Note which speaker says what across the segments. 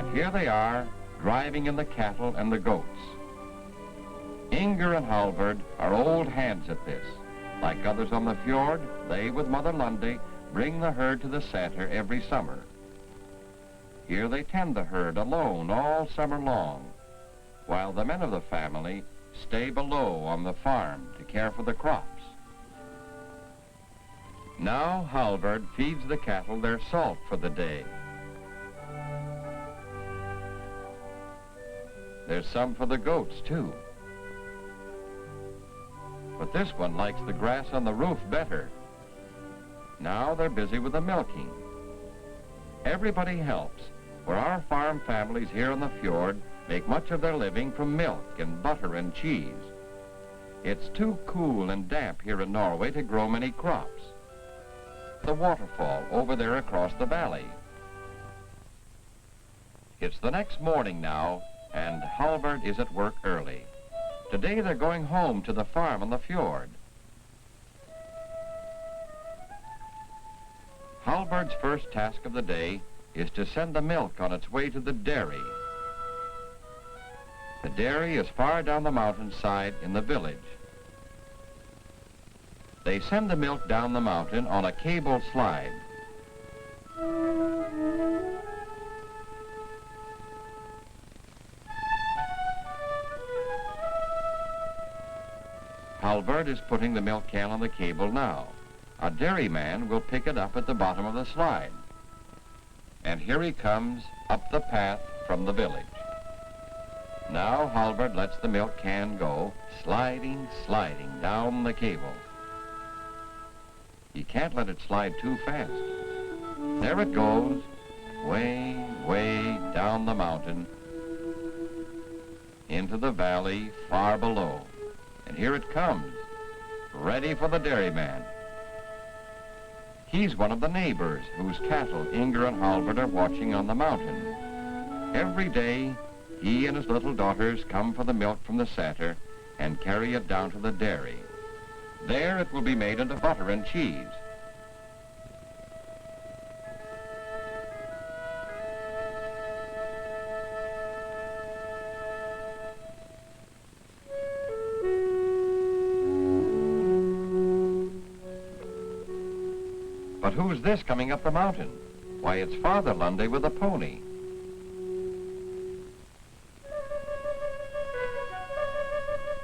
Speaker 1: And here they are, driving in the cattle and the goats. Inger and Hallvard are old hands at this. Like others on the fjord, they, with Mother Lundy, bring the herd to the sæter every summer. Here they tend the herd alone all summer long, while the men of the family stay below on the farm to care for the crops. Now Hallvard feeds the cattle their salt for the day. There's some for the goats, too. But this one likes the grass on the roof better. Now they're busy with the milking. Everybody helps, for our farm families here on the fjord make much of their living from milk and butter and cheese. It's too cool and damp here in Norway to grow many crops. The waterfall over there across the valley. It's the next morning now, and Hallvard is at work early. Today they're going home to the farm on the fjord. Hallvard's first task of the day is to send the milk on its way to the dairy. The dairy is far down the mountainside in the village. They send the milk down the mountain on a cable slide. Hallvard is putting the milk can on the cable now. A dairyman will pick it up at the bottom of the slide. And here he comes up the path from the village. Now Hallvard lets the milk can go, sliding down the cable. He can't let it slide too fast. There it goes, way down the mountain, into the valley far below. And here it comes, ready for the dairyman. He's one of the neighbors whose cattle Inger and Hallvard are watching on the mountain. Every day, he and his little daughters come for the milk from the sæter and carry it down to the dairy. There it will be made into butter and cheese. But who's this coming up the mountain? Why, it's Father Lundy with a pony.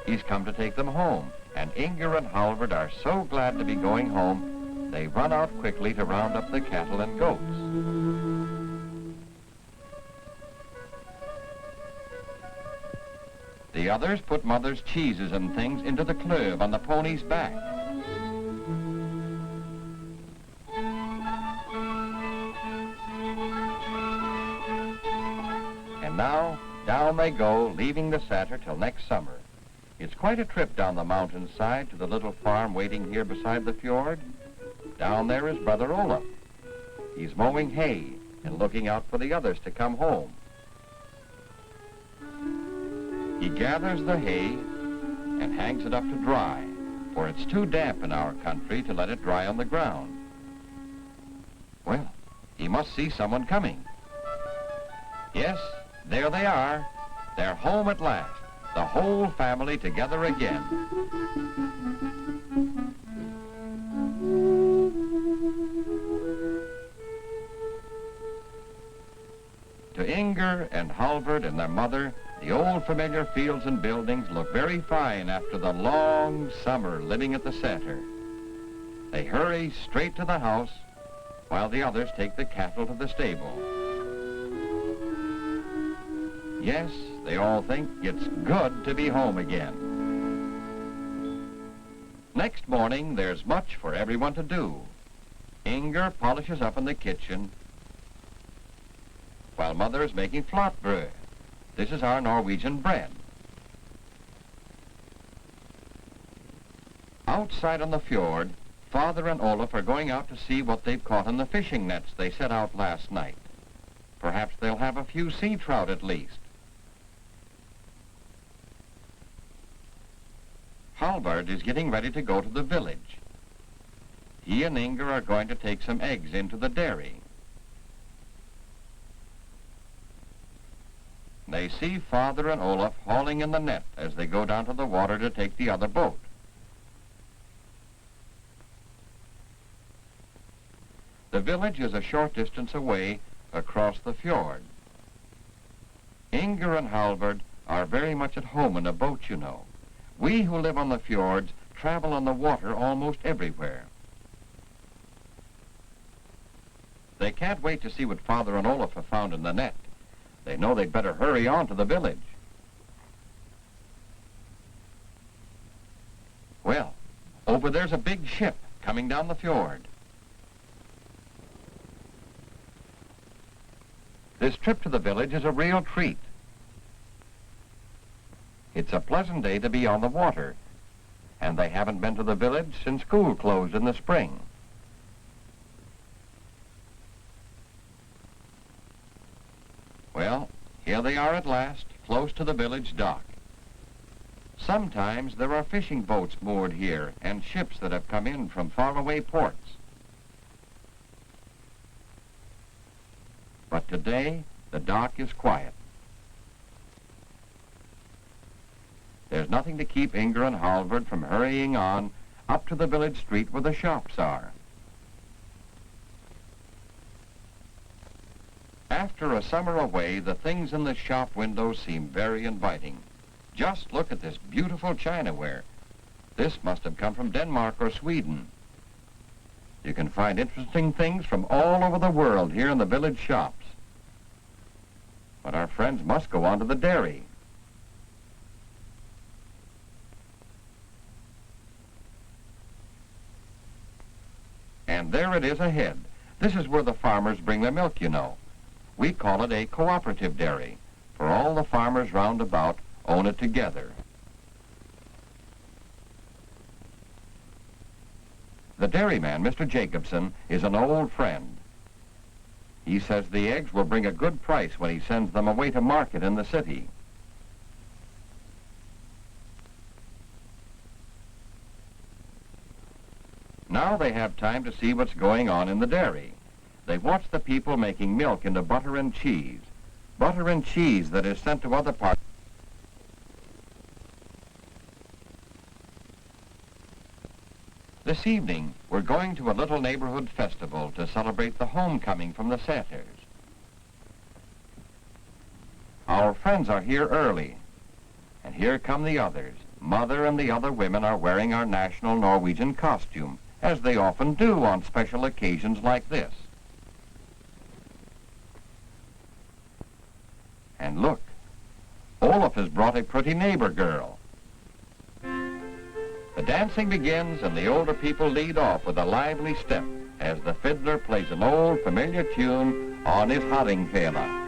Speaker 1: He's come to take them home, and Inger and Hallvard are so glad to be going home, they run out quickly to round up the cattle and goats. The others put Mother's cheeses and things into the kløv on the pony's back. And now, down they go, leaving the sæter till next summer. It's quite a trip down the mountainside to the little farm waiting here beside the fjord. Down there is Brother Olaf. He's mowing hay and looking out for the others to come home. He gathers the hay and hangs it up to dry, for it's too damp in our country to let it dry on the ground. Well, he must see someone coming. Yes, there they are. They're home at last. The whole family together again. To Inger and Hallvard and their mother, the old familiar fields and buildings look very fine after the long summer living at the sæter. They hurry straight to the house while the others take the cattle to the stable. Yes, they all think it's good to be home again. Next morning, there's much for everyone to do. Inger polishes up in the kitchen, while Mother is making flatbrød. This is our Norwegian bread. Outside on the fjord, Father and Olaf are going out to see what they've caught in the fishing nets they set out last night. Perhaps they'll have a few sea trout at least. Hallvard is getting ready to go to the village. He and Inger are going to take some eggs into the dairy. they see Father and Olaf hauling in the net as they go down to the water to take the other boat. The village is a short distance away across the fjord. Inger and Hallvard are very much at home in a boat, you know. We who live on the fjords travel on the water almost everywhere. They can't wait to see what Father and Olaf have found in the net. They know they'd better hurry on to the village. Well, over there's a big ship coming down the fjord. This trip to the village is a real treat. It's a pleasant day to be on the water, and they haven't been to the village since school closed in the spring. Well, here they are at last, close to the village dock. Sometimes there are fishing boats moored here and ships that have come in from faraway ports. But today, the dock is quiet. There's nothing to keep Inger and Hallvard from hurrying on up to the village street where the shops are. After a summer away, the things in the shop windows seem very inviting. Just look at this beautiful chinaware. This must have come from Denmark or Sweden. You can find interesting things from all over the world here in the village shops. But our friends must go on to the dairy. And there it is ahead. This is where the farmers bring their milk, you know. We call it a cooperative dairy, for all the farmers round about own it together. The dairyman, Mr. Jacobson, is an old friend. He says the eggs will bring a good price when he sends them away to market in the city. Now they have time to see what's going on in the dairy. They watch the people making milk into butter and cheese that is sent to other parts. This evening, we're going to a little neighborhood festival to celebrate the homecoming from the sæters. Our friends are here early, and here come the others. Mother and the other women are wearing our national Norwegian costume, as they often do on special occasions like this. And look, Olaf has brought a pretty neighbor girl. The dancing begins and the older people lead off with a lively step as the fiddler plays an old familiar tune on his Hallvard.